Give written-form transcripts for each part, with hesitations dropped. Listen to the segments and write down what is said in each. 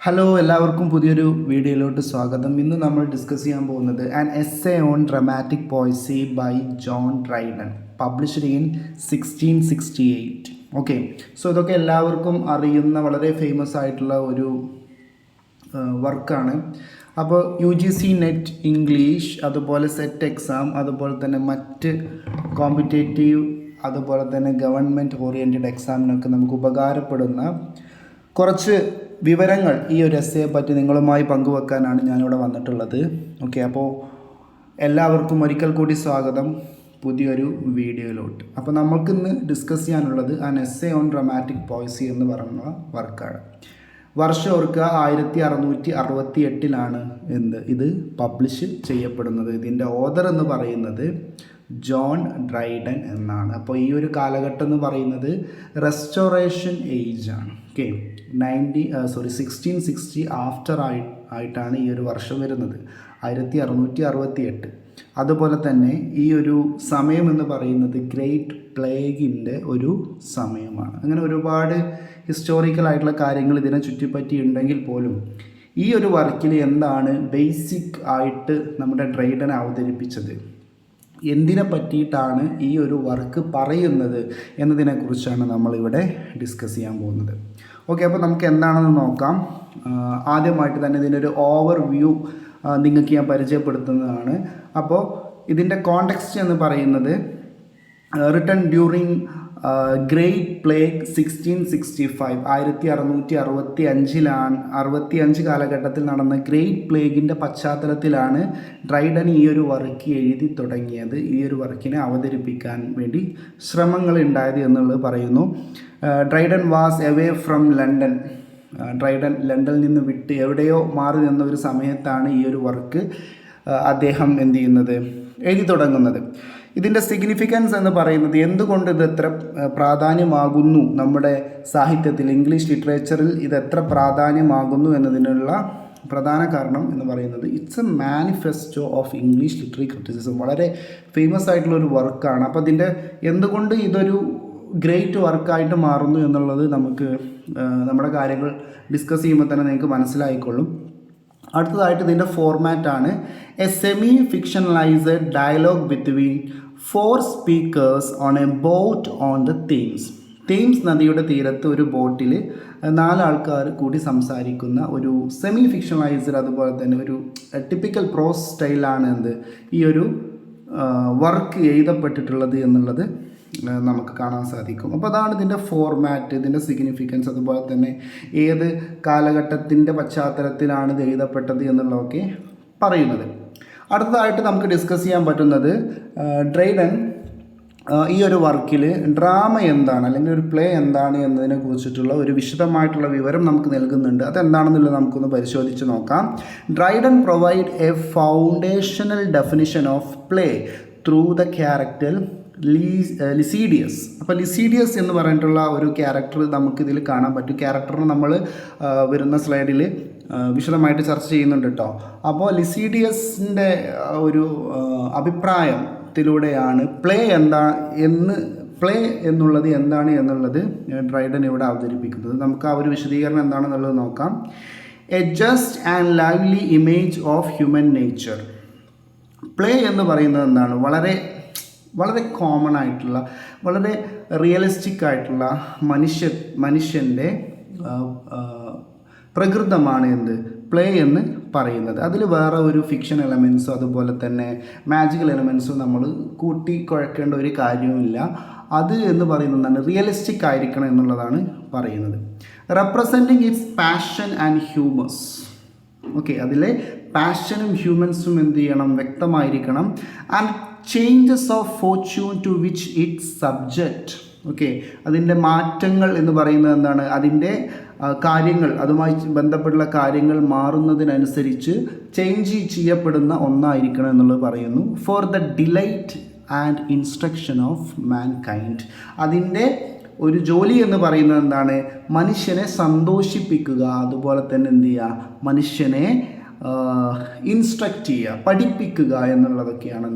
Hello എല്ലാവർക്കും പുതിയൊരു വീഡിയോയിലോട്ട് സ്വാഗതം. ഇന്ന് നമ്മൾ ഡിസ്കസ് ചെയ്യാൻ പോകുന്നത് an essay on dramatic poesy by John Dryden, published in 1668. Okay, so ഇതൊക്കെ എല്ലാവർക്കും അറിയുന്ന വളരെ ഫേമസ് ആയിട്ടുള്ള ഒരു വർക്കാണ്. അപ്പോൾ UGC നെറ്റ് ഇംഗ്ലീഷ്, അതുപോലെ സെറ്റ് എക്സാം, അതുപോലെ തന്നെ മറ്റ് കോമ്പറ്റേറ്റീവ്, അതുപോലെ തന്നെ ഗവൺമെൻറ് ഓറിയൻറ്റഡ് എക്സാമിനൊക്കെ നമുക്ക് ഉപകാരപ്പെടുന്ന കുറച്ച് വിവരങ്ങൾ ഈ ഒരു എസ്സേയെ പറ്റി നിങ്ങളുമായി പങ്കുവെക്കാനാണ് ഞാനിവിടെ വന്നിട്ടുള്ളത്. ഓക്കെ, അപ്പോൾ എല്ലാവർക്കും ഒരിക്കൽ കൂടി സ്വാഗതം പുതിയൊരു വീഡിയോയിലോട്ട്. അപ്പോൾ നമുക്കിന്ന് ഡിസ്കസ് ചെയ്യാനുള്ളത് ആൻ എസ്സേ ഓൺ ഡ്രമാറ്റിക് പോയസി എന്ന് പറയുന്ന വർക്കാണ്. വർഷം ഓർക്കുക, 1668 ഇത് പബ്ലിഷ് ചെയ്യപ്പെടുന്നത്. ഇതിൻ്റെ ഓതർ എന്ന് പറയുന്നത് ജോൺ ഡ്രൈഡൻ എന്നാണ്. അപ്പോൾ ഈ ഒരു കാലഘട്ടം എന്ന് പറയുന്നത് റെസ്റ്റോറേഷൻ ഏജ് ആണ്. ഓക്കെ, 1660 ആയിട്ടാണ് ഈ ഒരു വർഷം വരുന്നത്, 1668. അതുപോലെ തന്നെ ഈ ഒരു സമയം എന്ന് പറയുന്നത് ഗ്രേറ്റ് പ്ലേഗിൻ്റെ ഒരു സമയമാണ്. അങ്ങനെ ഒരുപാട് ഹിസ്റ്റോറിക്കലായിട്ടുള്ള കാര്യങ്ങൾ ഇതിനെ ചുറ്റിപ്പറ്റി ഉണ്ടെങ്കിൽ പോലും ഈ ഒരു വർക്കിൽ എന്താണ് ബേസിക് ആയിട്ട് നമ്മുടെ ഡ്രൈഡൻ അവതരിപ്പിച്ചത്, എന്തിനെ പറ്റിയിട്ടാണ് ഈ ഒരു വർക്ക് പറയുന്നത് എന്നതിനെക്കുറിച്ചാണ് നമ്മളിവിടെ ഡിസ്കസ് ചെയ്യാൻ പോകുന്നത്. ഓക്കെ, അപ്പോൾ നമുക്ക് എന്താണെന്ന് നോക്കാം. ആദ്യമായിട്ട് തന്നെ ഇതിൻ്റെ ഒരു ഓവർ വ്യൂ നിങ്ങൾക്ക് ഞാൻ പരിചയപ്പെടുത്തുന്നതാണ്. അപ്പോൾ ഇതിൻ്റെ കോണ്ടെക്സ്റ്റ് എന്ന് പറയുന്നത് റിട്ടൺ ഡ്യൂറിങ് ഗ്രേറ്റ് പ്ലേഗ് 1665, 1665 കാലഘട്ടത്തിൽ നടന്ന ഗ്രേറ്റ് പ്ലേഗിൻ്റെ പശ്ചാത്തലത്തിലാണ് ഡ്രൈഡൻ ഈ ഒരു വർക്ക് എഴുതി തുടങ്ങിയത്, ഈ ഒരു വർക്കിനെ അവതരിപ്പിക്കാൻ വേണ്ടി ശ്രമങ്ങൾ ഉണ്ടായത് എന്നുള്ളത് പറയുന്നു. Dryden was away from London. Dryden ലണ്ടനിൽ നിന്ന് വിട്ട് എവിടെയോ മാറി നിന്ന ഒരു സമയത്താണ് ഈ ഒരു വർക്ക് അദ്ദേഹം എഴുതി തുടങ്ങുന്നത്. ഇതിൻ്റെ സിഗ്നിഫിക്കൻസ് എന്ന് പറയുന്നത്, എന്തുകൊണ്ട് ഇത് എത്ര പ്രാധാന്യമാകുന്നു നമ്മുടെ സാഹിത്യത്തിൽ, ഇംഗ്ലീഷ് ലിറ്ററേച്ചറിൽ ഇത് എത്ര പ്രാധാന്യമാകുന്നു എന്നതിനുള്ള പ്രധാന കാരണം എന്ന് പറയുന്നത് it's A manifesto of English literary criticism. വളരെ ഫേമസ് ആയിട്ടുള്ള ഒരു വർക്കാണ്. അപ്പോൾ ഇതിൻ്റെ എന്തുകൊണ്ട് ഇതൊരു ഗ്രേറ്റ് വർക്കായിട്ട് മാറുന്നു എന്നുള്ളത് നമുക്ക് നമ്മുടെ കാര്യങ്ങൾ ഡിസ്കസ് ചെയ്യുമ്പോൾ തന്നെ നിങ്ങൾക്ക് മനസ്സിലായിക്കൊള്ളും. അടുത്തതായിട്ട് ഇതിൻ്റെ ഫോർമാറ്റാണ് a semi fictionalised dialogue between 4 speakers on a boat on the Thames നദിയുടെ തീരത്ത് ഒരു ബോട്ടിൽ 4 ആൾക്കാർ കൂടി സംസാരിക്കുന്ന ഒരു സെമി ഫിക്ഷണലൈസ്ഡ്, അതുപോലെ തന്നെ ഒരു ടിപ്പിക്കൽ പ്രോസ് സ്റ്റൈലാണ് ഈ ഒരു വർക്ക് എഴുതപ്പെട്ടിട്ടുള്ളത് എന്നുള്ളത് നമുക്ക് കാണാൻ സാധിക്കും. അപ്പോൾ അതാണ് ഇതിൻ്റെ ഫോർമാറ്റ്, ഇതിൻ്റെ സിഗ്നിഫിക്കൻസ്, അതുപോലെ തന്നെ ഏത് കാലഘട്ടത്തിൻ്റെ പശ്ചാത്തലത്തിലാണ് ഇത് എഴുതപ്പെട്ടത് എന്നുള്ളതൊക്കെ പറയുന്നത്. അടുത്തതായിട്ട് നമുക്ക് ഡിസ്കസ് ചെയ്യാൻ പറ്റുന്നത് ഡ്രൈഡൻ ഈ ഒരു വർക്കിൽ ഡ്രാമ എന്താണ് അല്ലെങ്കിൽ ഒരു പ്ലേ എന്താണ് എന്നതിനെ കുറിച്ചിട്ടുള്ള ഒരു വിശദമായിട്ടുള്ള വിവരം നമുക്ക് നൽകുന്നുണ്ട്. അതെന്താണെന്നുള്ളത് നമുക്കൊന്ന് പരിശോധിച്ച് നോക്കാം. Dryden provide a foundational definition of play through the character Lisideius. അപ്പോൾ ലിസീഡിയസ് എന്ന് പറഞ്ഞിട്ടുള്ള ഒരു ക്യാരക്ടർ നമുക്കിതിൽ കാണാൻ പറ്റും. ക്യാരക്ടറിന് നമ്മൾ വരുന്ന സ്ലൈഡിൽ വിശദമായിട്ട് ചർച്ച ചെയ്യുന്നുണ്ട് കേട്ടോ. അപ്പോൾ ലിസീഡിയസിൻ്റെ ഒരു അഭിപ്രായത്തിലൂടെയാണ് പ്ലേ എന്നുള്ളത് എന്താണ് എന്നുള്ളത് ഡ്രൈഡൻ ഇവിടെ അവതരിപ്പിക്കുന്നത്. നമുക്ക് ആ ഒരു വിശദീകരണം എന്താണെന്നുള്ളത് നോക്കാം. A just and lively image of human nature. Play എന്ന് പറയുന്നത് എന്താണ്, വളരെ കോമൺ ആയിട്ടുള്ള, വളരെ റിയലിസ്റ്റിക് ആയിട്ടുള്ള മനുഷ്യൻ്റെ പ്രകൃതമാണ് പ്ലേ എന്ന് പറയുന്നത്. അതിൽ വേറെ ഒരു ഫിക്ഷൻ എലമെൻസോ അതുപോലെ തന്നെ മാജിക്കൽ എലമെൻസോ നമ്മൾ കൂട്ടി കുഴക്കേണ്ട ഒരു കാര്യവുമില്ല. അത് എന്ന് പറയുന്നത് എന്താണ്, റിയലിസ്റ്റിക് ആയിരിക്കണം എന്നുള്ളതാണ് പറയുന്നത്. Representing its passion and humours. Okay, അതിലെ പാഷനും ഹ്യൂമൻസും വ്യക്തമായിരിക്കണം. And changes of fortune to which its subject. Okay, അതിൻ്റെ മാറ്റങ്ങൾ എന്ന് പറയുന്നത് എന്താണ്, അതിൻ്റെ കാര്യങ്ങൾ, അതുമായി ബന്ധപ്പെട്ടുള്ള കാര്യങ്ങൾ മാറുന്നതിനനുസരിച്ച് ചേഞ്ച് ചെയ്യപ്പെടുന്ന ഒന്നായിരിക്കണം എന്നുള്ളത് പറയുന്നു. For the delight and instruction of man kind. അതിൻ്റെ ഒരു ജോലി എന്ന് പറയുന്നത് എന്താണ്, മനുഷ്യനെ സന്തോഷിപ്പിക്കുക, അതുപോലെ തന്നെ മനുഷ്യനെ ഇൻസ്ട്രക്റ്റ് ചെയ്യുക, പഠിപ്പിക്കുക എന്നുള്ളതൊക്കെയാണ്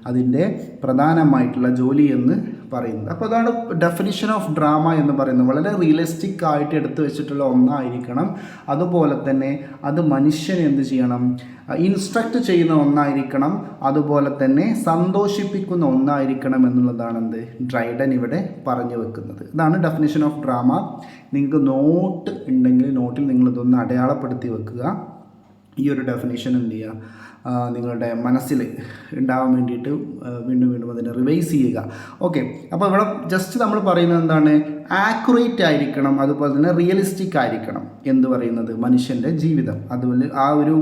അതിൻ്റെ പ്രധാനമായിട്ടുള്ള ജോലി എന്ന് പറയുന്നത്. അപ്പോൾ അതാണ് ഡെഫിനിഷൻ ഓഫ് ഡ്രാമ എന്ന് പറയുന്നത്. വളരെ റിയലിസ്റ്റിക് ആയിട്ട് എടുത്തു വെച്ചിട്ടുള്ള ഒന്നായിരിക്കണം. അതുപോലെ തന്നെ അത് മനുഷ്യനെ എന്ത് ചെയ്യണം, ഇൻസ്ട്രക്റ്റ് ചെയ്യുന്ന ഒന്നായിരിക്കണം. അതുപോലെ തന്നെ സന്തോഷിപ്പിക്കുന്ന ഒന്നായിരിക്കണം എന്നുള്ളതാണ് എന്ത് ഡ്രൈഡൻ ഇവിടെ പറഞ്ഞു വെക്കുന്നത്. ഇതാണ് ഡെഫിനിഷൻ ഓഫ് ഡ്രാമ. നിങ്ങൾക്ക് നോട്ട് ഉണ്ടെങ്കിൽ നോട്ടിൽ നിങ്ങളിതൊന്ന് അടയാളപ്പെടുത്തി വെക്കുക. ഈ ഒരു ഡെഫിനിഷൻ എന്ത് ചെയ്യുക, നിങ്ങളുടെ മനസ്സിൽ ഉണ്ടാവാൻ വേണ്ടിയിട്ട് വീണ്ടും വീണ്ടും അതിനെ റിവൈസ് ചെയ്യുക. ഓക്കെ, അപ്പോൾ ഇവിടെ ജസ്റ്റ് നമ്മൾ പറയുന്നത് എന്താണ്, ആക്യുറേറ്റ് ആയിരിക്കണം, അതുപോലെ തന്നെ റിയലിസ്റ്റിക് ആയിരിക്കണം എന്ന് പറയുന്നത് മനുഷ്യൻ്റെ ജീവിതം. അതുപോലെ ആ ഒരു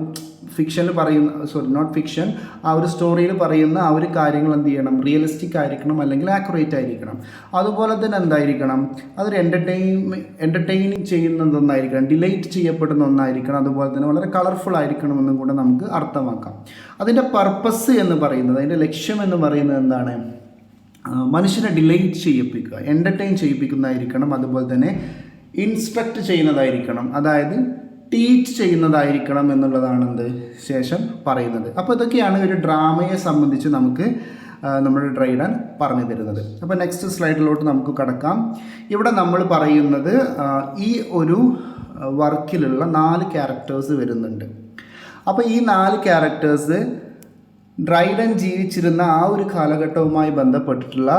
ഫിക്ഷനിൽ പറയുന്ന നോട്ട് ഫിക്ഷൻ, ആ ഒരു സ്റ്റോറിയിൽ പറയുന്ന ആ ഒരു കാര്യങ്ങൾ എന്ത് ചെയ്യണം, റിയലിസ്റ്റിക് ആയിരിക്കണം, അല്ലെങ്കിൽ ആക്യുറേറ്റ് ആയിരിക്കണം. അതുപോലെ തന്നെ എന്തായിരിക്കണം, അതൊരു എൻ്റർടൈനിങ് ചെയ്യുന്നതൊന്നായിരിക്കണം, ഡിലൈറ്റ് ചെയ്യപ്പെടുന്ന ഒന്നായിരിക്കണം. അതുപോലെ തന്നെ വളരെ കളർഫുൾ ആയിരിക്കണമെന്നും കൂടെ നമുക്ക് അർത്ഥമാക്കാം. അതിൻ്റെ പർപ്പസ് എന്ന് പറയുന്നത്, അതിൻ്റെ ലക്ഷ്യം എന്ന് പറയുന്നത് എന്താണ്, മനുഷ്യനെ ഡിലൈറ്റ് ചെയ്യിപ്പിക്കുക, എൻ്റർടൈൻ ചെയ്യിപ്പിക്കുന്നതായിരിക്കണം. അതുപോലെ തന്നെ ഇൻസ്ട്രക്റ്റ് ചെയ്യുന്നതായിരിക്കണം, അതായത് ടീച്ച് ചെയ്യുന്നതായിരിക്കണം എന്നുള്ളതാണ് ശേഷം പറയുന്നത്. അപ്പോൾ ഇതൊക്കെയാണ് ഒരു ഡ്രാമയെ സംബന്ധിച്ച് നമുക്ക് നമ്മുടെ ഡ്രൈഡൻ പറഞ്ഞു തരുന്നത്. അപ്പോൾ നെക്സ്റ്റ് സ്ലൈഡിലോട്ട് നമുക്ക് കടക്കാം. ഇവിടെ നമ്മൾ പറയുന്നത് ഈ ഒരു വർക്കിലുള്ള 4 ക്യാരക്ടേഴ്സ് വരുന്നുണ്ട്. അപ്പോൾ ഈ 4 ക്യാരക്ടേഴ്സ് ഡ്രൈഡൻ ജീവിച്ചിരുന്ന ആ ഒരു കാലഘട്ടവുമായി ബന്ധപ്പെട്ടിട്ടുള്ള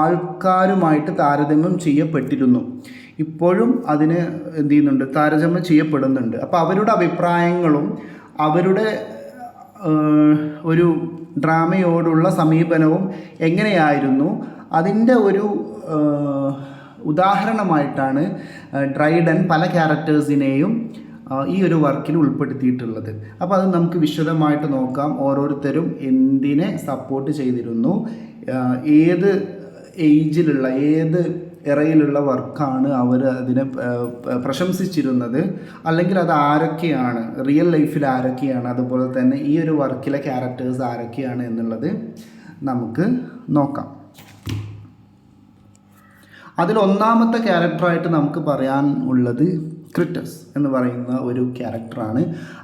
ആൾക്കാരുമായിട്ട് താരതമ്യം ചെയ്യപ്പെട്ടിരുന്നു. ഇപ്പോഴും അതിന് എന്ത് ചെയ്യുന്നുണ്ട്, താരതമ്യം ചെയ്യപ്പെടുന്നുണ്ട്. അപ്പോൾ അവരുടെ അഭിപ്രായങ്ങളും അവരുടെ ഒരു ഡ്രാമയോടുള്ള സമീപനവും എങ്ങനെയായിരുന്നു, അതിൻ്റെ ഒരു ഉദാഹരണമായിട്ടാണ് ഡ്രൈഡൻ പല ക്യാരക്ടേഴ്സിനെയും ഈ ഒരു വർക്കിൽ ഉൾപ്പെടുത്തിയിട്ടുള്ളത്. അപ്പോൾ അത് നമുക്ക് വിശദമായിട്ട് നോക്കാം. ഓരോരുത്തരും എന്തിനെ സപ്പോർട്ട് ചെയ്തിരുന്നു, ഏത് ഏജിലുള്ള ഏത് എറയിലുള്ള വർക്കാണ് അവർ അതിനെ പ്രശംസിച്ചിരുന്നത്, അല്ലെങ്കിൽ അത് ആരൊക്കെയാണ്, റിയൽ ലൈഫിൽ ആരൊക്കെയാണ്, അതുപോലെ തന്നെ ഈ ഒരു വർക്കിലെ ക്യാരക്ടേഴ്സ് ആരൊക്കെയാണ് എന്നുള്ളത് നമുക്ക് നോക്കാം. അതിൽ ഒന്നാമത്തെ ക്യാരക്ടറായിട്ട് നമുക്ക് പറയാൻ ഉള്ളത് ക്രിറ്റസ് എന്ന് പറയുന്ന ഒരു ക്യാരക്ടറാണ്.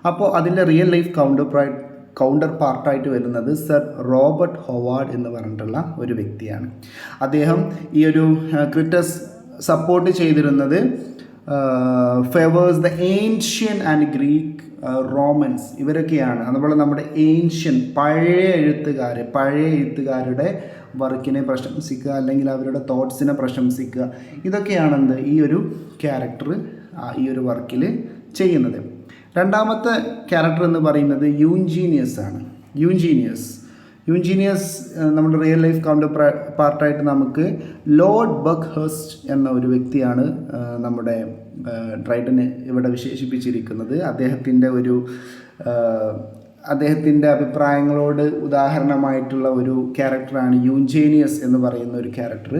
അപ്പോൾ അതിൻ്റെ റിയൽ ലൈഫ് കൗണ്ടർ പാർട്ടായിട്ട് വരുന്നത് സർ റോബർട്ട് ഹൊവാർഡ് എന്ന് പറഞ്ഞിട്ടുള്ള ഒരു വ്യക്തിയാണ്. അദ്ദേഹം ഈ ഒരു ക്രിറ്റസ് സപ്പോർട്ട് ചെയ്തിരുന്നത് favours the ancient and Greek Romans, ഇവരൊക്കെയാണ്. അതുപോലെ നമ്മുടെ ഏൻഷ്യൻ പഴയ എഴുത്തുകാരുടെ വർക്കിനെ പ്രശംസിക്കുക, അല്ലെങ്കിൽ അവരുടെ തോട്ട്സിനെ പ്രശംസിക്കുക, ഇതൊക്കെയാണെന്ത് ഈ ഒരു ക്യാരക്ടർ ഈ ഒരു വർക്കിൽ ചെയ്യുന്നത്. രണ്ടാമത്തെ ക്യാരക്ടർ എന്ന് പറയുന്നത് യൂഞ്ചീനിയസ് ആണ്. യൂഞ്ചീനിയസ് നമ്മുടെ റിയൽ ലൈഫ് കൗണ്ടർ പാർട്ടായിട്ട് നമുക്ക് ലോർഡ് ബക്ക്ഹേസ്റ്റ് എന്ന ഒരു വ്യക്തിയാണ് നമ്മുടെ ഡ്രൈഡനെ ഇവിടെ വിശേഷിപ്പിച്ചിരിക്കുന്നത്. അദ്ദേഹത്തിൻ്റെ അഭിപ്രായങ്ങളോട് ഉദാഹരണമായിട്ടുള്ള ഒരു ക്യാരക്ടറാണ് യൂഞ്ചീനിയസ് എന്ന് പറയുന്ന ഒരു ക്യാരക്ടർ.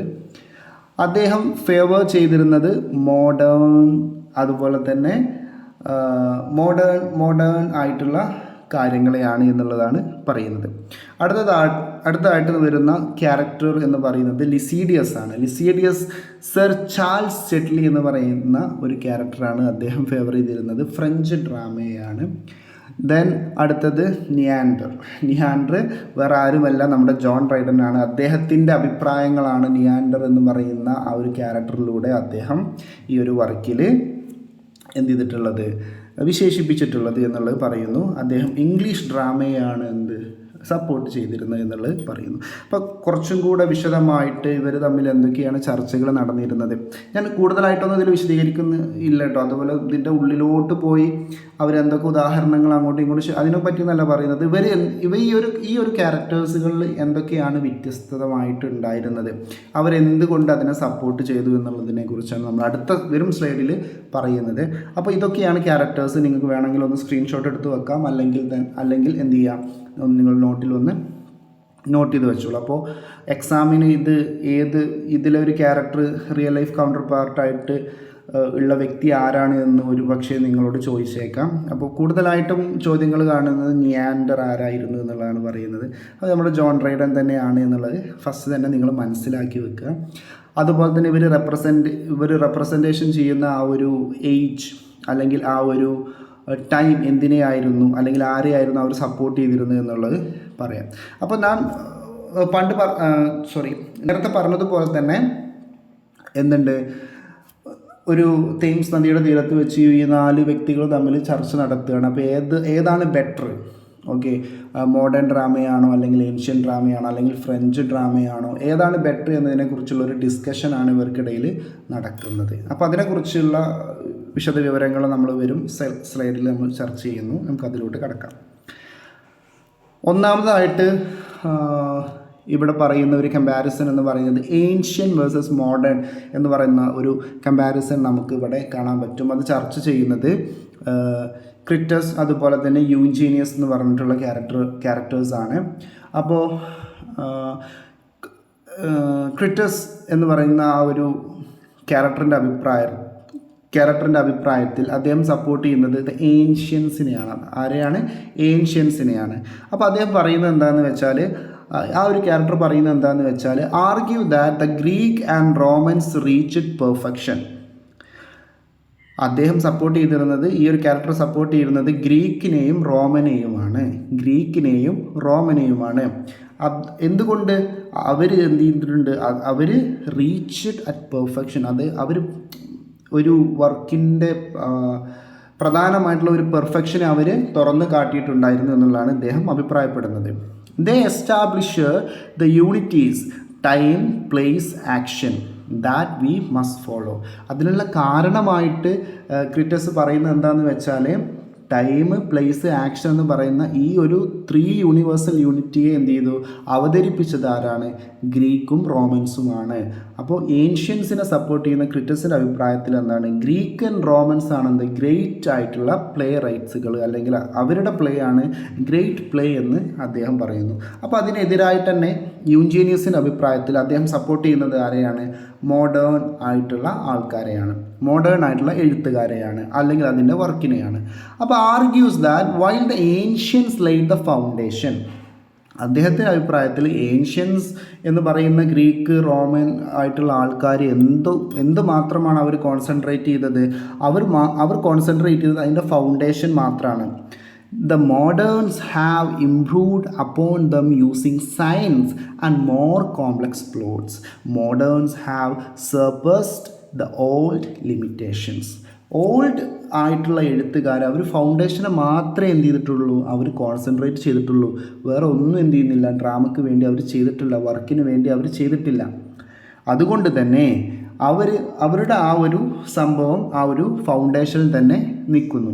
അദ്ദേഹം ഫേവർ ചെയ്തിരുന്നത് അതുപോലെ തന്നെ മോഡേൺ ആയിട്ടുള്ള കാര്യങ്ങളെയാണ് എന്നുള്ളതാണ് പറയുന്നത്. അടുത്തതായിട്ട് വരുന്ന ക്യാരക്ടർ എന്ന് പറയുന്നത് ലിസീഡിയസ് ആണ്. സർ ചാൾസ് ചെറ്റ്ലി എന്ന് പറയുന്ന ഒരു ക്യാരക്ടറാണ് അദ്ദേഹം ഫേവർ ചെയ്തിരുന്നത്. ഫ്രഞ്ച് ഡ്രാമയാണ്. ദെൻ അടുത്തത് നിയാൻഡർ വേറെ ആരുമല്ല, നമ്മുടെ ജോൺ ഡ്രൈഡൻ ആണ്. അദ്ദേഹത്തിൻ്റെ അഭിപ്രായങ്ങളാണ് നിയാൻഡർ എന്ന് പറയുന്ന ആ ഒരു ക്യാരക്ടറിലൂടെ അദ്ദേഹം ഈ ഒരു വർക്കിൽ എന്ത് ചെയ്തിട്ടുള്ളത്, വിശേഷിപ്പിച്ചിട്ടുള്ളത് എന്നുള്ളത് പറയുന്നു. അദ്ദേഹം ഇംഗ്ലീഷ് ഡ്രാമയാണ് സപ്പോർട്ട് ചെയ്തിരുന്നത് എന്നുള്ളത് പറയുന്നു. അപ്പോൾ കുറച്ചും കൂടെ വിശദമായിട്ട് ഇവർ തമ്മിൽ എന്തൊക്കെയാണ് ചർച്ചകൾ നടന്നിരുന്നത് ഞാൻ കൂടുതലായിട്ടൊന്നും ഇതിൽ വിശദീകരിക്കുന്നില്ല കേട്ടോ. അതുപോലെ ഇതിൻ്റെ ഉള്ളിലോട്ട് പോയി അവരെന്തൊക്കെ ഉദാഹരണങ്ങൾ അങ്ങോട്ടും ഇങ്ങോട്ടും അതിനെപ്പറ്റി എന്നല്ല പറയുന്നത്. ഈ ഒരു ക്യാരക്ടേഴ്സുകളിൽ എന്തൊക്കെയാണ് വ്യത്യസ്തമായിട്ട് ഉണ്ടായിരുന്നത്, അവരെന്തുകൊണ്ട് അതിനെ സപ്പോർട്ട് ചെയ്തു എന്നുള്ളതിനെ കുറിച്ചാണ് നമ്മൾ അടുത്ത വരും സ്ലൈഡിൽ പറയുന്നത്. അപ്പോൾ ഇതൊക്കെയാണ് ക്യാരക്ടേഴ്സ്. നിങ്ങൾക്ക് വേണമെങ്കിൽ ഒന്ന് സ്ക്രീൻഷോട്ട് എടുത്ത് വെക്കാം, അല്ലെങ്കിൽ എന്ത് ചെയ്യാം, നിങ്ങൾ നോട്ടിൽ ഒന്ന് നോട്ട് ചെയ്ത് വെച്ചോളൂ. അപ്പോൾ എക്സാമിന് ഇതിലെ ഒരു ക്യാരക്ടർ റിയൽ ലൈഫ് കൗണ്ടർ പാർട്ടായിട്ട് ഉള്ള വ്യക്തി ആരാണ് എന്ന് ഒരു പക്ഷേ നിങ്ങളോട് ചോദിച്ചേക്കാം. അപ്പോൾ കൂടുതലായിട്ടും ചോദ്യങ്ങൾ കാണുന്നത് നിയാൻഡർ ആരായിരുന്നു എന്നുള്ളതാണ് പറയുന്നത്. അത് നമ്മുടെ ജോൺ ഡ്രൈഡൻ തന്നെയാണ് എന്നുള്ളത് ഫസ്റ്റ് തന്നെ നിങ്ങൾ മനസ്സിലാക്കി വെക്കുക. അതുപോലെ തന്നെ ഇവർ റെപ്രസെൻറ്റേഷൻ ചെയ്യുന്ന ആ ഒരു ഏജ്, അല്ലെങ്കിൽ ആ ഒരു ടൈം എന്തിനെയായിരുന്നു, അല്ലെങ്കിൽ ആരെയായിരുന്നു അവർ സപ്പോർട്ട് ചെയ്തിരുന്നത് എന്നുള്ളത് പറയാം. അപ്പോൾ നേരത്തെ പറഞ്ഞതുപോലെ തന്നെ എന്തുണ്ട്, ഒരു തേംസ് നദിയുടെ തീരത്ത് വെച്ച് ഈ 4 വ്യക്തികൾ തമ്മിൽ ചർച്ച നടത്തുകയാണ്. അപ്പോൾ ഏതാണ് ബെറ്റർ? ഓക്കെ, മോഡേൺ ഡ്രാമയാണോ അല്ലെങ്കിൽ ഏൻഷ്യൻ ഡ്രാമയാണോ അല്ലെങ്കിൽ ഫ്രഞ്ച് ഡ്രാമയാണോ, ഏതാണ് ബെറ്റർ എന്നതിനെക്കുറിച്ചുള്ള ഒരു ഡിസ്കഷനാണ് ഇവർക്കിടയിൽ നടക്കുന്നത്. അപ്പോൾ അതിനെക്കുറിച്ചുള്ള വിശദവിവരങ്ങൾ നമ്മൾ വരും സ്ലൈഡിൽ നമ്മൾ ചർച്ച ചെയ്യുന്നു. നമുക്കതിലോട്ട് കടക്കാം. ഒന്നാമതായിട്ട് ഇവിടെ പറയുന്ന ഒരു കമ്പാരിസൺ എന്ന് പറയുന്നത് ഏൻഷ്യൻ വേഴ്സസ് മോഡേൺ എന്ന് പറയുന്ന ഒരു കമ്പാരിസൺ നമുക്ക് ഇവിടെ കാണാൻ പറ്റും. അത് ചർച്ച ചെയ്യുന്നത് ക്രിറ്റസ് അതുപോലെ തന്നെ യൂജീനിയസ് എന്ന് പറഞ്ഞിട്ടുള്ള ക്യാരക്ടേഴ്സാണ്. അപ്പോൾ ക്രിറ്റസ് എന്ന് പറയുന്ന ആ ഒരു ക്യാരക്ടറിൻ്റെ അഭിപ്രായത്തിൽ അദ്ദേഹം സപ്പോർട്ട് ചെയ്യുന്നത് ഏൻഷ്യൻസിനെയാണ്. ആരെയാണ്? ഏൻഷ്യൻസിനെയാണ്. അപ്പോൾ അദ്ദേഹം പറയുന്നത് എന്താണെന്ന് വെച്ചാൽ, ആ ഒരു ക്യാരക്ടർ പറയുന്നത് എന്താണെന്ന് വെച്ചാൽ, argue that the Greek and Romans reached perfection. അദ്ദേഹം സപ്പോർട്ട് ചെയ്തിരുന്നത്, ഈ ഒരു ക്യാരക്ടർ സപ്പോർട്ട് ചെയ്യുന്നത് ഗ്രീക്കിനെയും റോമനെയുമാണ്. എന്തുകൊണ്ട്? അവർ എന്ത് ചെയ്തിട്ടുണ്ട്? അവർ റീച്ച്ഡ് അറ്റ് പെർഫെക്ഷൻ. അവർ ഒരു വർക്കിൻ്റെ പ്രധാനമായിട്ടുള്ള ഒരു പെർഫെക്ഷൻ അവർ തുറന്ന് കാട്ടിയിട്ടുണ്ടായിരുന്നു എന്നുള്ളതാണ് ഇദ്ദേഹം അഭിപ്രായപ്പെടുന്നത്. They establish the unities time, place, action that we must follow. അതിനുള്ള കാരണമായിട്ട് ക്രിറ്റസ് പറയുന്നത് എന്താണെന്ന് വെച്ചാൽ, ടൈം, പ്ലേസ്, ആക്ഷൻ എന്ന് പറയുന്ന ഈ ഒരു 3 യൂണിവേഴ്സൽ യൂണിറ്റിയെ എന്ത് ചെയ്തു? അവതരിപ്പിച്ചത് ആരാണ്? ഗ്രീക്കും റോമൻസുമാണ്. അപ്പോൾ ഏൻഷ്യൻസിനെ സപ്പോർട്ട് ചെയ്യുന്ന ക്രിറ്റസിൻ്റെ അഭിപ്രായത്തിൽ എന്താണ്, ഗ്രീക്ക് ആൻഡ് റോമൻസ് ആണ് എന്ത് ഗ്രേറ്റ് ആയിട്ടുള്ള പ്ലേ റൈറ്റ്സുകൾ, അല്ലെങ്കിൽ അവരുടെ പ്ലേ ആണ് ഗ്രേറ്റ് പ്ലേ എന്ന് അദ്ദേഹം പറയുന്നു. അപ്പോൾ അതിനെതിരായിട്ട് തന്നെ യൂജീനിയസിൻ്റെ അഭിപ്രായത്തിൽ അദ്ദേഹം സപ്പോർട്ട് ചെയ്യുന്നത് ആരെയാണ്? മോഡേൺ ആയിട്ടുള്ള ആൾക്കാരെയാണ്, മോഡേൺ ആയിട്ടുള്ള എഴുത്തുകാരെയാണ്, അല്ലെങ്കിൽ അതിൻ്റെ വർക്കിനെയാണ്. അപ്പോൾ argues that while the ancients laid the foundation. അദ്ദേഹത്തിൻ്റെ അഭിപ്രായത്തിൽ ഏൻഷ്യൻസ് എന്ന് പറയുന്ന ഗ്രീക്ക്, റോമൻ ആയിട്ടുള്ള ആൾക്കാർ എന്ത് മാത്രമാണ് അവർ കോൺസെൻട്രേറ്റ് ചെയ്തത്? അവർ കോൺസെൻട്രേറ്റ് ചെയ്തത് അതിൻ്റെ ഫൗണ്ടേഷൻ മാത്രമാണ്. The moderns have improved upon them using science and more complex plots. Moderns have surpassed the old limitations. Old ആയിട്ടുള്ള എഴുത്തുകാർ അവർ ഫൗണ്ടേഷനെ മാത്രമേ എന്ത് ചെയ്തിട്ടുള്ളൂ? അവർ കോൺസെൻട്രേറ്റ് ചെയ്തിട്ടുള്ളൂ. വേറെ ഒന്നും എന്ത് ചെയ്യുന്നില്ല, ഡ്രാമയ്ക്ക് വേണ്ടി അവർ ചെയ്തിട്ടില്ല, വർക്കിന് വേണ്ടി അവർ ചെയ്തിട്ടില്ല. അതുകൊണ്ട് തന്നെ അവരുടെ ആ ഒരു സംഭവം ആ ഒരു ഫൗണ്ടേഷനിൽ തന്നെ നിൽക്കുന്നു.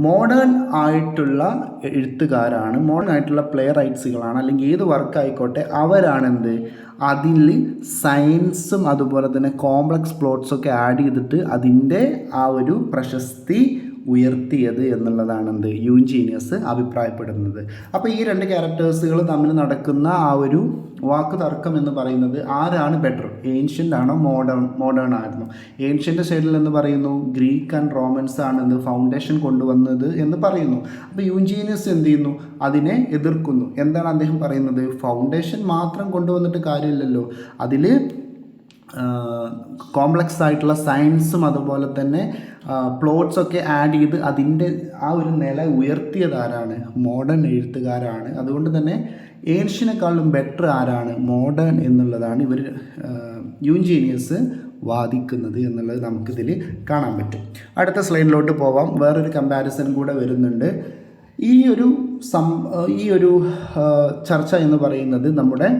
മോഡേൺ ആയിട്ടുള്ള എഴുത്തുകാരാണ്, മോഡേൺ ആയിട്ടുള്ള പ്ലേ റൈറ്റ്സുകളാണ്, അല്ലെങ്കിൽ ഏത് വർക്കായിക്കോട്ടെ അവരാണെന്ത്, അതിൽ സയൻസും അതുപോലെ തന്നെ കോംപ്ലക്സ് പ്ലോട്ട്സൊക്കെ ആഡ് ചെയ്തിട്ട് അതിൻ്റെ ആ ഒരു പ്രശസ്തി ഉയർത്തിയത് എന്നുള്ളതാണ് എന്ത് യൂജീനിയസ് അഭിപ്രായപ്പെടുന്നത്. അപ്പോൾ ഈ 2 ക്യാരക്ടേഴ്സുകൾ തമ്മിൽ നടക്കുന്ന ആ ഒരു വാക്ക് തർക്കം എന്ന് പറയുന്നത് ആരാണ് ബെറ്റർ, ഏൻഷ്യൻ്റ് ആണോ മോഡേൺ ആയിരുന്നു? ഏൻഷ്യൻ്റെ സൈഡിൽ എന്ന് പറയുന്നു ഗ്രീക്ക് ആൻഡ് റോമൻസ് ആണ് എന്ത് ഫൗണ്ടേഷൻ കൊണ്ടുവന്നത് എന്ന് പറയുന്നു. അപ്പോൾ യൂജീനിയസ് എന്ത് ചെയ്യുന്നു? അതിനെ എതിർക്കുന്നു. എന്താണ് അദ്ദേഹം പറയുന്നത്? ഫൗണ്ടേഷൻ മാത്രം കൊണ്ടുവന്നിട്ട് കാര്യമില്ലല്ലോ, അതിൽ കോംപ്ലക്സ് ആയിട്ടുള്ള സയൻസും അതുപോലെ തന്നെ പ്ലോട്ട്സൊക്കെ ആഡ് ചെയ്ത് അതിൻ്റെ ആ ഒരു നില ഉയർത്തിയതാരാണ്? മോഡേൺ എഴുത്തുകാരാണ്. അതുകൊണ്ട് തന്നെ ഏൻഷ്യനേക്കാളും ബെറ്റർ ആരാണ്? മോഡേൺ എന്നുള്ളതാണ് ഇവർ യൂജീനിയസ് വാദിക്കുന്നത് എന്നുള്ളത് നമുക്കിതിൽ കാണാൻ പറ്റും. അടുത്ത സ്ലൈഡിലോട്ട് പോവാം. വേറൊരു കമ്പാരിസൺ കൂടെ വരുന്നുണ്ട്. ഈ ഒരു ചർച്ച എന്ന് പറയുന്നത് നമ്മുടെ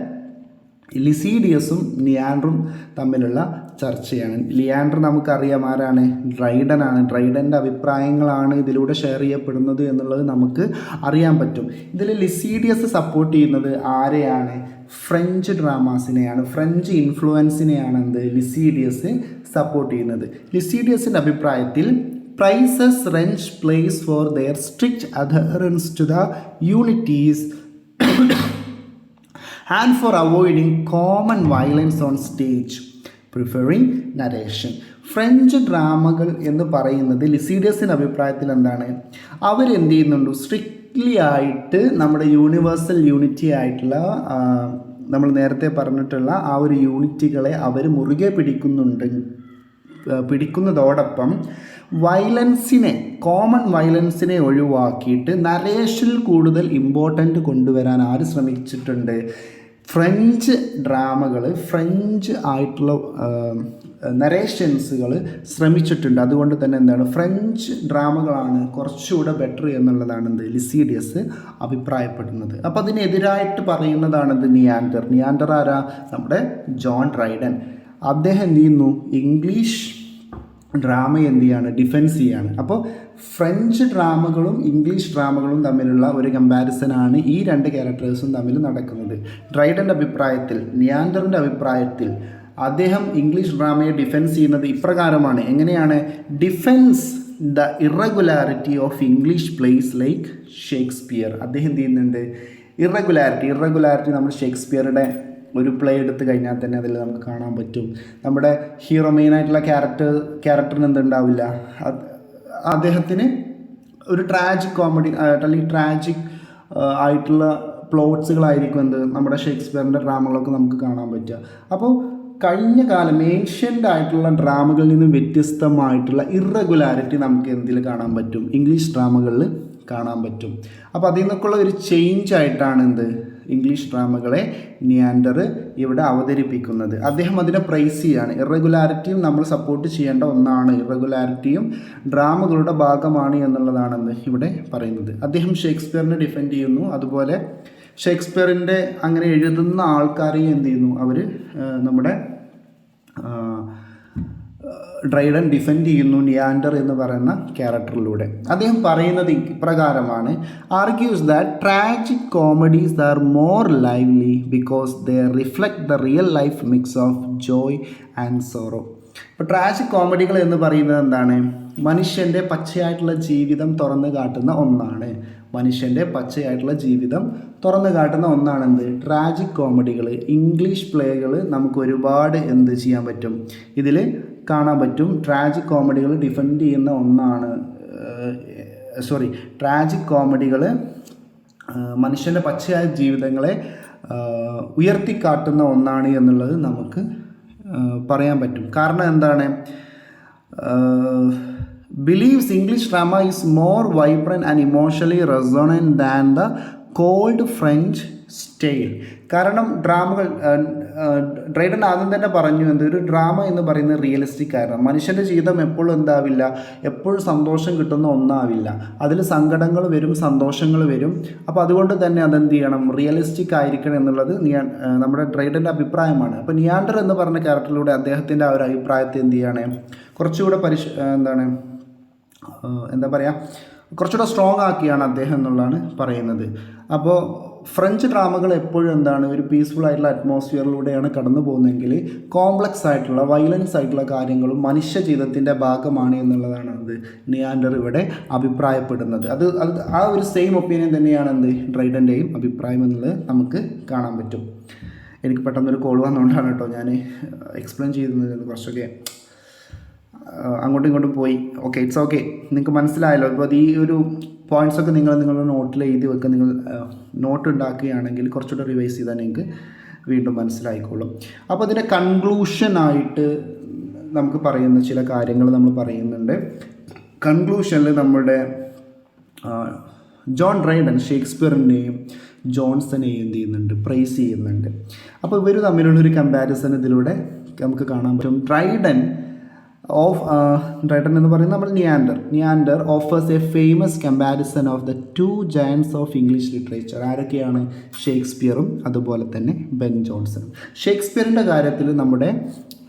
ലിസീഡിയസും ലിയാൻഡറും തമ്മിലുള്ള ചർച്ചയാണ്. ലിയാൻഡർ നമുക്കറിയാം ആരാണ്? ഡ്രൈഡനാണ്. ഡ്രൈഡൻ്റെ അഭിപ്രായങ്ങളാണ് ഇതിലൂടെ ഷെയർ ചെയ്യപ്പെടുന്നത് എന്നുള്ളത് നമുക്ക് അറിയാൻ പറ്റും. ഇതിൽ ലിസീഡിയസ് സപ്പോർട്ട് ചെയ്യുന്നത് ആരെയാണ്? ഫ്രഞ്ച് ഡ്രാമാസിനെയാണ്, ഫ്രഞ്ച് ഇൻഫ്ലുവൻസിനെയാണ് എന്ത് ലിസീഡിയസ് സപ്പോർട്ട് ചെയ്യുന്നത്. ലിസീഡിയസിൻ്റെ അഭിപ്രായത്തിൽ praises French plays for their strict adherence to the unities and for avoiding common violence on stage, preferring narration. French ഡ്രാമകൾ എന്ന് പറയുന്നത് ലിസീഡിയസിൻ്റെ അഭിപ്രായത്തിൽ എന്താണ്? അവരെന്ത് ചെയ്യുന്നുണ്ട്? സ്ട്രിക്ട്ലി ആയിട്ട് നമ്മുടെ യൂണിവേഴ്സൽ യൂണിറ്റി ആയിട്ടുള്ള നമ്മൾ നേരത്തെ പറഞ്ഞിട്ടുള്ള ആ ഒരു യൂണിറ്റികളെ അവർ മുറുകെ പിടിക്കുന്നതോടൊപ്പം കോമൺ വയലൻസിനെ ഒഴിവാക്കിയിട്ട് നരേഷനിൽ കൂടുതൽ ഇമ്പോർട്ടൻ്റ് കൊണ്ടുവരാൻ ആര് ശ്രമിച്ചിട്ടുണ്ട്? ഫ്രഞ്ച് ഡ്രാമകൾ, ഫ്രഞ്ച് ആയിട്ടുള്ള നരേഷൻസുകൾ ശ്രമിച്ചിട്ടുണ്ട്. അതുകൊണ്ട് തന്നെ എന്താണ്, ഫ്രഞ്ച് ഡ്രാമകളാണ് കുറച്ചുകൂടെ ബെറ്റർ എന്നുള്ളതാണ് ലിസീഡിയസ് അഭിപ്രായപ്പെടുന്നത്. അപ്പോൾ അതിനെതിരായിട്ട് പറയുന്നതാണെന്ത്, നിയാൻഡർ ആരാ, നമ്മുടെ ജോൺ ഡ്രൈഡൻ. അദ്ദേഹം എന്ത് ചെയ്യുന്നു, ഇംഗ്ലീഷ് ഡ്രാമ എന്ത് ചെയ്യാണ്, ഡിഫെൻസ് ചെയ്യാണ്. അപ്പോൾ ഫ്രഞ്ച് ഡ്രാമകളും ഇംഗ്ലീഷ് ഡ്രാമകളും തമ്മിലുള്ള ഒരു കമ്പാരിസനാണ് ഈ രണ്ട് ക്യാരക്ടേഴ്സും തമ്മിൽ നടക്കുന്നത്. ഡ്രൈഡൻ്റെ അഭിപ്രായത്തിൽ, നിയാൻഡറിൻ്റെ അഭിപ്രായത്തിൽ അദ്ദേഹം ഇംഗ്ലീഷ് ഡ്രാമയെ ഡിഫെൻസ് ചെയ്യുന്നത് ഇപ്രകാരമാണ്. എങ്ങനെയാണ്, defence the irregularity of English place like Shakespeare. അദ്ദേഹം എന്ത് ചെയ്യുന്നുണ്ട്, ഇറഗുലാരിറ്റി നമ്മൾ ഷേക്സ്പിയറുടെ ഒരു പ്ലേ എടുത്ത് കഴിഞ്ഞാൽ തന്നെ അതിൽ നമുക്ക് കാണാൻ പറ്റും. നമ്മുടെ ഹീറോ മെയിനായിട്ടുള്ള ക്യാരക്ടറിന് എന്തുണ്ടാവില്ല, അദ്ദേഹത്തിന് ഒരു ട്രാജിക് കോമഡി അല്ലെങ്കിൽ ട്രാജിക് ആയിട്ടുള്ള പ്ലോട്ട്സുകളായിരിക്കും നമ്മുടെ ഷേക്സ്പിയറിൻ്റെ ഡ്രാമകളൊക്കെ നമുക്ക് കാണാൻ പറ്റുക. അപ്പോൾ കഴിഞ്ഞ കാലം ഏൻഷ്യൻ്റ് ആയിട്ടുള്ള ഡ്രാമകളിൽ നിന്ന് വ്യത്യസ്തമായിട്ടുള്ള ഇറഗുലാരിറ്റി നമുക്ക് എന്തിൽ കാണാൻ പറ്റും, ഇംഗ്ലീഷ് ഡ്രാമകളിൽ കാണാൻ പറ്റും. അപ്പോൾ അതിൽ നിന്നൊക്കെയുള്ള ഒരു ചേഞ്ച് ആയിട്ടാണ് ഇംഗ്ലീഷ് ഡ്രാമകളെ നിയാൻഡർ ഇവിടെ അവതരിപ്പിക്കുന്നത്. അദ്ദേഹം അതിനെ പ്രൈസ് ചെയ്യാണ്. ഇറഗുലാരിറ്റിയും നമ്മൾ സപ്പോർട്ട് ചെയ്യേണ്ട ഒന്നാണ്, ഇറഗുലാരിറ്റിയും ഡ്രാമകളുടെ ഭാഗമാണ് എന്നുള്ളതാണ് ഇവിടെ പറയുന്നത്. അദ്ദേഹം ഷേക്സ്പിയറിനെ ഡിഫെൻഡ് ചെയ്യുന്നു. അതുപോലെ ഷേക്സ്പിയറിൻ്റെ അങ്ങനെ എഴുതുന്ന ആൾക്കാരെയും എന്ത് ചെയ്യുന്നു, അവർ നമ്മുടെ ഡ്രൈഡൻ ഡിഫെൻഡ് ചെയ്യുന്നു നിയാൻഡർ എന്ന് പറയുന്ന ക്യാരക്ടറിലൂടെ. അദ്ദേഹം പറയുന്നത് ഇപ്രകാരമാണ്, argues that tragic comedies are more lively because they reflect the real life mix of joy and sorrow. ഇപ്പോൾ ട്രാജിക് കോമഡികൾ എന്ന് പറയുന്നത് എന്താണ്, മനുഷ്യൻ്റെ പച്ചയായിട്ടുള്ള ജീവിതം തുറന്നു കാട്ടുന്ന ഒന്നാണ്. ട്രാജിക് കോമഡികൾ, ഇംഗ്ലീഷ് പ്ലേകൾ നമുക്ക് ഒരുപാട് എന്ത് ചെയ്യാൻ പറ്റും, ഇതിൽ കാണാൻ പറ്റും. ട്രാജിക് കോമഡികൾ ഡിഫെൻഡ് ചെയ്യുന്ന ഒന്നാണ്, ട്രാജിക് കോമഡികൾ മനുഷ്യൻ്റെ പച്ചയായ ജീവിതങ്ങളെ ഉയർത്തിക്കാട്ടുന്ന ഒന്നാണ് എന്നുള്ളത് നമുക്ക് പറയാൻ പറ്റും. കാരണം എന്താണ്, believes English drama is more vibrant and emotionally resonant than the cold French style. കാരണം ഡ്രാമകൾ, ഡ്രൈഡൻ ആദ്യം തന്നെ പറഞ്ഞു ഒരു ഡ്രാമ എന്ന് പറയുന്നത് റിയലിസ്റ്റിക് ആയിരുന്നു. മനുഷ്യൻ്റെ ജീവിതം എപ്പോഴും എന്താവില്ല, എപ്പോഴും സന്തോഷം കിട്ടുന്ന ഒന്നാവില്ല. അതിൽ സങ്കടങ്ങൾ വരും, സന്തോഷങ്ങൾ വരും. അപ്പോൾ അതുകൊണ്ട് തന്നെ അതെന്ത് ചെയ്യണം, റിയലിസ്റ്റിക് ആയിരിക്കണം എന്നുള്ളത് നമ്മുടെ ഡ്രൈഡൻ്റെ അഭിപ്രായമാണ്. അപ്പോൾ നിയാൻഡർ എന്ന് പറഞ്ഞ ക്യാരക്ടറിലൂടെ അദ്ദേഹത്തിൻ്റെ ആ ഒരു അഭിപ്രായത്തെ എന്ത് ചെയ്യാണ്, കുറച്ചുകൂടെ കുറച്ചുകൂടെ സ്ട്രോങ് ആക്കിയാണ് അദ്ദേഹം എന്നുള്ളതാണ് പറയുന്നത്. അപ്പോൾ ഫ്രഞ്ച് ഡ്രാമകൾ എപ്പോഴും ഒരു പീസ്ഫുൾ ആയിട്ടുള്ള അറ്റ്മോസ്ഫിയറിലൂടെയാണ് കടന്നു പോകുന്നതെങ്കിൽ കോംപ്ലക്സ് ആയിട്ടുള്ള വയലൻസ് ആയിട്ടുള്ള കാര്യങ്ങളും മനുഷ്യ ജീവിതത്തിൻ്റെ ഭാഗമാണ് എന്നുള്ളതാണ് നിയാൻഡർ ഇവിടെ അഭിപ്രായപ്പെടുന്നത്. അത് ആ ഒരു സെയിം ഒപ്പീനിയൻ തന്നെയാണ് ഡ്രൈഡൻ്റെയും അഭിപ്രായം എന്നുള്ളത് നമുക്ക് കാണാൻ പറ്റും. എനിക്ക് പെട്ടെന്നൊരു കോൾ വന്നുകൊണ്ടാണ് കേട്ടോ ഞാൻ എക്സ്പ്ലെയിൻ ചെയ്യുന്നത്, കുറച്ചൊക്കെ അങ്ങോട്ടും ഇങ്ങോട്ടും പോയി. ഓക്കെ, ഇറ്റ്സ് ഓക്കെ, നിങ്ങൾക്ക് മനസ്സിലായല്ലോ. ഇപ്പോൾ ഈ ഒരു പോയിൻറ്റ്സൊക്കെ നിങ്ങളുടെ നോട്ടിൽ എഴുതി വെക്കുക. നിങ്ങൾ നോട്ട് ഉണ്ടാക്കുകയാണെങ്കിൽ കുറച്ചുകൂടെ റിവൈസ് ചെയ്താൽ നിങ്ങൾക്ക് വീണ്ടും മനസ്സിലായിക്കോളും. അപ്പോൾ അതിൻ്റെ കൺക്ലൂഷനായിട്ട് നമുക്ക് പറയുന്ന ചില കാര്യങ്ങൾ നമ്മൾ പറയുന്നുണ്ട്. കൺക്ലൂഷനിൽ നമ്മുടെ ജോൺ ഡ്രൈഡൻ ഷേക്സ്പിയറിനെയും ജോൺസനെയും എന്ത് ചെയ്യുന്നുണ്ട്, പ്രൈസ് ചെയ്യുന്നുണ്ട്. അപ്പോൾ ഇവർ തമ്മിലുള്ളൊരു കമ്പാരിസൺ ഇതിലൂടെ നമുക്ക് കാണാൻ പറ്റും. ഡ്രൈഡൻ എന്ന് പറയുന്നത് നമ്മൾ Neander offers a famous comparison of the two giants of English literature. ആരൊക്കെയാണ്, ഷേക്സ്പിയറും അതുപോലെ തന്നെ ബെൻ ജോൺസണും. ഷേക്സ്പിയറിൻ്റെ കാര്യത്തിൽ നമ്മുടെ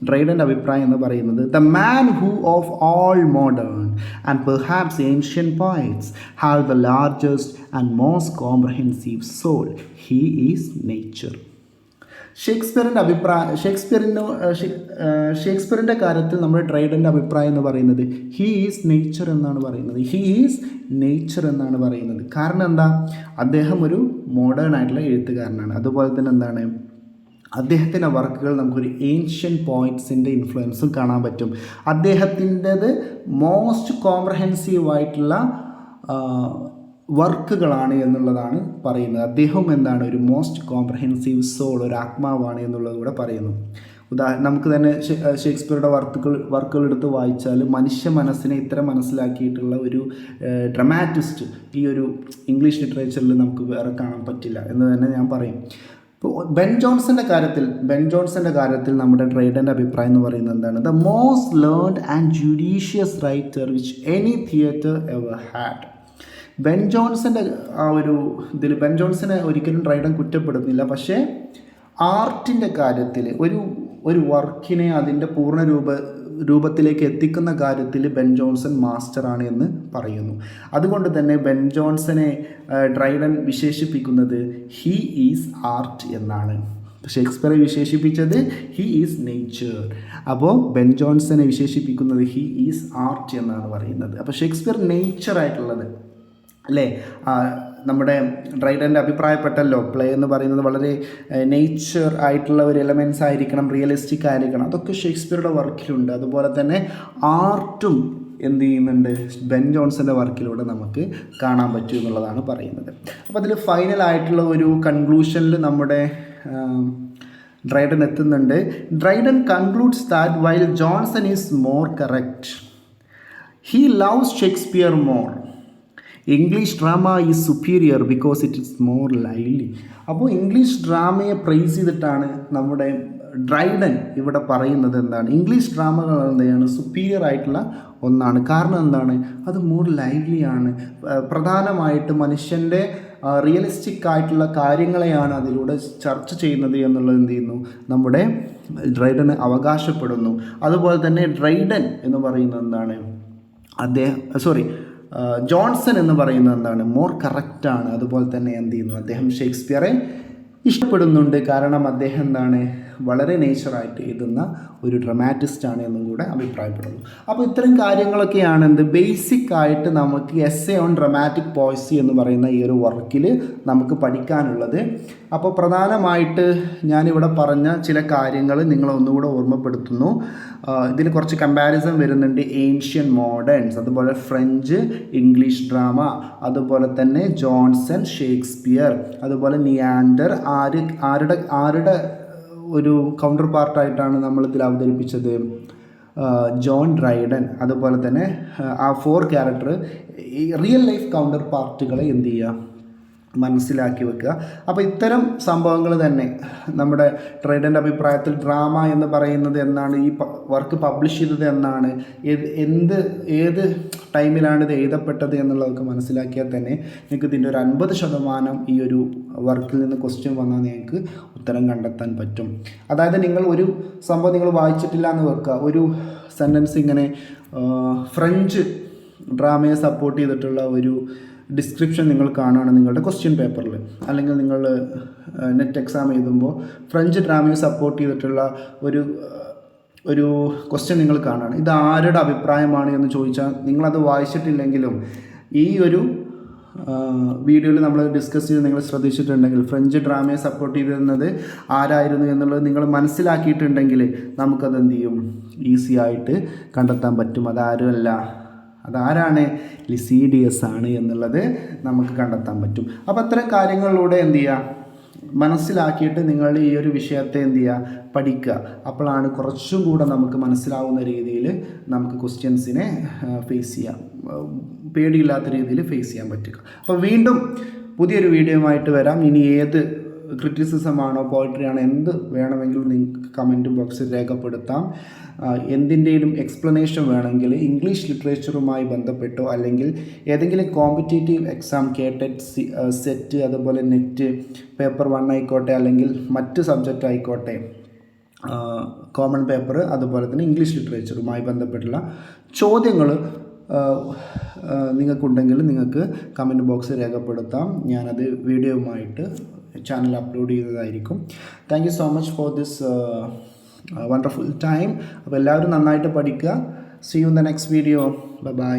ഡ്രൈഡൻ്റെ അഭിപ്രായം എന്ന് പറയുന്നത്, the man who of all modern and perhaps ancient poets have the largest and most comprehensive soul, he is nature. ഷേക്സ്പിയറിൻ്റെ കാര്യത്തിൽ നമ്മുടെ ഡ്രൈഡൻ്റെ അഭിപ്രായം എന്ന് പറയുന്നത് ഹീ ഈസ് നേച്ചർ എന്നാണ് പറയുന്നത്. കാരണം എന്താ, അദ്ദേഹം ഒരു മോഡേൺ ആയിട്ടുള്ള എഴുത്തുകാരനാണ്. അതുപോലെ തന്നെ അദ്ദേഹത്തിൻ്റെ വർക്കുകൾ നമുക്കൊരു ഏൻഷ്യൻ പോയിറ്റ്സിൻ്റെ ഇൻഫ്ലുവൻസും കാണാൻ പറ്റും. അദ്ദേഹത്തിൻ്റെത് മോസ്റ്റ് കോംപ്രഹെൻസീവ് ആയിട്ടുള്ള വർക്കുകളാണ് എന്നുള്ളതാണ് പറയുന്നത്. അദ്ദേഹം ഒരു മോസ്റ്റ് കോംപ്രഹെൻസീവ് സോൾ, ഒരു ആത്മാവാണ് എന്നുള്ളത് കൂടെ പറയുന്നു. നമുക്ക് തന്നെ ഷേക്സ്പിയറുടെ വർക്കുകൾ എടുത്ത് വായിച്ചാൽ മനുഷ്യ മനസ്സിനെ ഇത്ര മനസ്സിലാക്കിയിട്ടുള്ള ഒരു ഡ്രമാറ്റിസ്റ്റ് ഈ ഒരു ഇംഗ്ലീഷ് ലിറ്ററേച്ചറിൽ നമുക്ക് വേറെ കാണാൻ പറ്റില്ല എന്ന് തന്നെ ഞാൻ പറയും. ഇപ്പോൾ ബെൻ ജോൺസൻ്റെ കാര്യത്തിൽ നമ്മുടെ ഡ്രൈഡൻ്റെ അഭിപ്രായം എന്ന് പറയുന്നത് എന്താണ്? The most learned and judicious writer which any theatre ever had. Ben ജോൺസൻ്റെ ആ ഒരു ഇതിൽ ബെൻ ജോൺസനെ ഒരിക്കലും ഡ്രൈഡൻ കുറ്റപ്പെടുന്നില്ല. പക്ഷേ ആർട്ടിൻ്റെ കാര്യത്തിൽ ഒരു വർക്കിനെ അതിൻ്റെ പൂർണ്ണ രൂപത്തിലേക്ക് എത്തിക്കുന്ന കാര്യത്തിൽ ബെൻ ജോൺസൺ മാസ്റ്ററാണ് എന്ന് പറയുന്നു. അതുകൊണ്ട് തന്നെ ബെൻ ജോൺസനെ ഡ്രൈഡൻ വിശേഷിപ്പിക്കുന്നത് ഹീ ഈസ് ആർട്ട് എന്നാണ്. ഷേക്സ്പിയറെ വിശേഷിപ്പിച്ചത് ഹീ ഈസ് നേച്ചർ. അപ്പോൾ ബെൻ ജോൺസനെ വിശേഷിപ്പിക്കുന്നത് ഹീ ഈസ് ആർട്ട് എന്നാണ് പറയുന്നത്. അപ്പോൾ ഷേക്സ്പിയർ നേച്ചറായിട്ടുള്ളത് അല്ലേ? നമ്മുടെ ഡ്രൈഡൻ്റെ അഭിപ്രായപ്പെട്ടല്ലോ, പ്ലേ എന്ന് പറയുന്നത് വളരെ നേച്ചർ ആയിട്ടുള്ള ഒരു എലമെൻറ്റ്സ് ആയിരിക്കണം, റിയലിസ്റ്റിക് ആയിരിക്കണം. അതൊക്കെ ഷേക്സ്പിയറുടെ വർക്കിലുണ്ട്. അതുപോലെ തന്നെ ആർട്ടും എന്ത് ചെയ്യുന്നുണ്ട്? ബെൻ ജോൺസൻ്റെ വർക്കിലൂടെ നമുക്ക് കാണാൻ പറ്റും എന്നുള്ളതാണ് പറയുന്നത്. അപ്പോൾ അതിൽ ഫൈനലായിട്ടുള്ള ഒരു കൺക്ലൂഷനിൽ നമ്മുടെ ഡ്രൈഡൻ എത്തുന്നുണ്ട്. Dryden concludes that while Johnson is more correct, he loves Shakespeare more. English drama is superior because it is more lively. അപ്പോൾ ഇംഗ്ലീഷ് ഡ്രാമയെ പ്രൈസ് ചെയ്തിട്ടാണ് നമ്മുടെ ഡ്രൈഡൻ ഇവിടെ പറയുന്നത് എന്താണ്? ഇംഗ്ലീഷ് ഡ്രാമകൾ എന്താണ്? സുപ്പീരിയർ ആയിട്ടുള്ള ഒന്നാണ്. കാരണം എന്താണ്? അത് മോർ ലൈവ്ലി ആണ്. പ്രധാനമായിട്ട് മനുഷ്യൻ്റെ റിയലിസ്റ്റിക് ആയിട്ടുള്ള കാര്യങ്ങളെയാണ് അതിലൂടെ ചർച്ച ചെയ്യുന്നത് എന്നുള്ളത് എന്ത് ചെയ്യുന്നു? നമ്മുടെ ഡ്രൈഡന് അവകാശപ്പെടുന്നു. അതുപോലെ തന്നെ ഡ്രൈഡൻ എന്ന് പറയുന്നത് എന്താണ്? ജോൺസൺ എന്ന് പറയുന്നത് എന്താണ്? മോർ കറക്റ്റാണ്. അതുപോലെ തന്നെ എന്ത് ചെയ്യുന്നു? അദ്ദേഹം ഷേക്സ്പിയറെ ഇഷ്ടപ്പെടുന്നുണ്ട്. കാരണം അദ്ദേഹം എന്താണ്? വളരെ നേച്ചറായിട്ട് എഴുതുന്ന ഒരു ഡ്രമാറ്റിസ്റ്റാണ് എന്നും കൂടെ അഭിപ്രായപ്പെടുന്നു. അപ്പോൾ ഇത്തരം കാര്യങ്ങളൊക്കെയാണ് ബേസിക് ആയിട്ട് നമുക്ക് എസ്സേ ഓൺ ഡ്രമാറ്റിക് പോയസി എന്ന് പറയുന്ന ഈ ഒരു വർക്കിൽ നമുക്ക് പഠിക്കാനുള്ളത്. അപ്പോൾ പ്രധാനമായിട്ട് ഞാനിവിടെ പറഞ്ഞ ചില കാര്യങ്ങൾ നിങ്ങളെ ഒന്നുകൂടെ ഓർമ്മപ്പെടുത്തുന്നു. ഇതിൽ കുറച്ച് കമ്പാരിസൺ വരുന്നുണ്ട്. ഏൻഷ്യൻ മോഡേൺസ്, അതുപോലെ ഫ്രഞ്ച് ഇംഗ്ലീഷ് ഡ്രാമ, അതുപോലെ തന്നെ ജോൺസൺ, ഷേക്സ്പിയർ, അതുപോലെ നിയാൻഡർ ആരുടെ ഒരു കൗണ്ടർ പാർട്ടായിട്ടാണ് നമ്മളിതിൽ അവതരിപ്പിച്ചത്? John Dryden. അതുപോലെ തന്നെ ആ 4 ക്യാരക്ടർ ഈ റിയൽ ലൈഫ് കൗണ്ടർ പാർട്ടുകളെ എന്ത് ചെയ്യുക? മനസ്സിലാക്കി വെക്കുക. അപ്പോൾ ഇത്തരം സംഭവങ്ങൾ തന്നെ നമ്മുടെ ഡ്രൈഡൻ്റെ അഭിപ്രായത്തിൽ ഡ്രാമ എന്ന് പറയുന്നത് എന്നാണ്, ഈ വർക്ക് പബ്ലിഷ് ചെയ്തത് എന്നാണ്, ഏത് ടൈമിലാണ് ഇത് എഴുതപ്പെട്ടത് എന്നുള്ളതൊക്കെ മനസ്സിലാക്കിയാൽ തന്നെ നിങ്ങൾക്ക് ഇതിൻ്റെ ഒരു 50% ഈ ഒരു വർക്കിൽ നിന്ന് ക്വസ്റ്റ്യൻ വന്നാൽ നിങ്ങൾക്ക് ഉത്തരം കണ്ടെത്താൻ പറ്റും. അതായത് നിങ്ങൾ ഒരു സംഭവം നിങ്ങൾ വായിച്ചിട്ടില്ല എന്ന് വെക്കുക, ഒരു സെൻറ്റൻസ് ഇങ്ങനെ ഫ്രഞ്ച് ഡ്രാമയെ സപ്പോർട്ട് ചെയ്തിട്ടുള്ള ഒരു ഡിസ്ക്രിപ്ഷൻ നിങ്ങൾ കാണുകയാണ് നിങ്ങളുടെ ക്വസ്റ്റ്യൻ പേപ്പറിൽ, അല്ലെങ്കിൽ നിങ്ങൾ നെറ്റ് എക്സാം എഴുതുമ്പോൾ ഫ്രഞ്ച് ഡ്രാമയെ സപ്പോർട്ട് ചെയ്തിട്ടുള്ള ഒരു ക്വസ്റ്റ്യൻ നിങ്ങൾ കാണുകയാണ്. ഇത് ആരുടെ അഭിപ്രായമാണ് എന്ന് ചോദിച്ചാൽ നിങ്ങളത് വായിച്ചിട്ടില്ലെങ്കിലും ഈ ഒരു വീഡിയോയിൽ നമ്മൾ ഡിസ്കസ് ചെയ്ത് നിങ്ങൾ ശ്രദ്ധിച്ചിട്ടുണ്ടെങ്കിൽ ഫ്രഞ്ച് ഡ്രാമയെ സപ്പോർട്ട് ചെയ്തിരുന്നത് ആരായിരുന്നു എന്നുള്ളത് നിങ്ങൾ മനസ്സിലാക്കിയിട്ടുണ്ടെങ്കിൽ നമുക്കത് എന്ത് ചെയ്യും? ഈസി ആയിട്ട് കണ്ടെത്താൻ പറ്റും. അതാരാണ്? ലിസീഡിയസ് ആണ് എന്നുള്ളത് നമുക്ക് കണ്ടെത്താൻ പറ്റും. അപ്പോൾ അത്തരം കാര്യങ്ങളിലൂടെ എന്ത് ചെയ്യുക? മനസ്സിലാക്കിയിട്ട് നിങ്ങൾ ഈ ഒരു വിഷയത്തെ എന്ത് ചെയ്യുക? പഠിക്കുക. അപ്പോഴാണ് കുറച്ചും കൂടെ നമുക്ക് മനസ്സിലാവുന്ന രീതിയിൽ നമുക്ക് ക്വസ്റ്റ്യൻസിനെ ഫേസ് ചെയ്യാം, പേടിയില്ലാത്ത രീതിയിൽ ഫേസ് ചെയ്യാൻ പറ്റുക. അപ്പോൾ വീണ്ടും പുതിയൊരു വീഡിയോയുമായിട്ട് വരാം. ഇനി ഏത് ക്രിറ്റിസിസം ആണോ, പോയിട്രി ആണോ, എന്ത് വേണമെങ്കിലും നിങ്ങൾക്ക് കമൻറ്റ് ബോക്സിൽ രേഖപ്പെടുത്താം. എന്തിൻ്റെയും എക്സ്പ്ലനേഷൻ വേണമെങ്കിൽ ഇംഗ്ലീഷ് ലിറ്ററേച്ചറുമായി ബന്ധപ്പെട്ടോ അല്ലെങ്കിൽ ഏതെങ്കിലും കോമ്പറ്റേറ്റീവ് എക്സാം കേട്ടറ്റ്, സെറ്റ്, അതുപോലെ നെറ്റ് പേപ്പർ 1 ആയിക്കോട്ടെ, അല്ലെങ്കിൽ മറ്റ് സബ്ജക്റ്റ് ആയിക്കോട്ടെ, കോമൺ പേപ്പർ, അതുപോലെ തന്നെ ഇംഗ്ലീഷ് ലിറ്ററേച്ചറുമായി ബന്ധപ്പെട്ടുള്ള ചോദ്യങ്ങൾ നിങ്ങൾക്കുണ്ടെങ്കിൽ നിങ്ങൾക്ക് കമൻറ്റ് ബോക്സിൽ രേഖപ്പെടുത്താം. ഞാനത് വീഡിയോയുമായിട്ട് ചാനൽ അപ്ലോഡ് ചെയ്യുന്നതായിരിക്കും. Thank you so much for this wonderful time. അപ്പോൾ എല്ലാവരും നന്നായിട്ട് പഠിക്കുക. See you in the next video. By.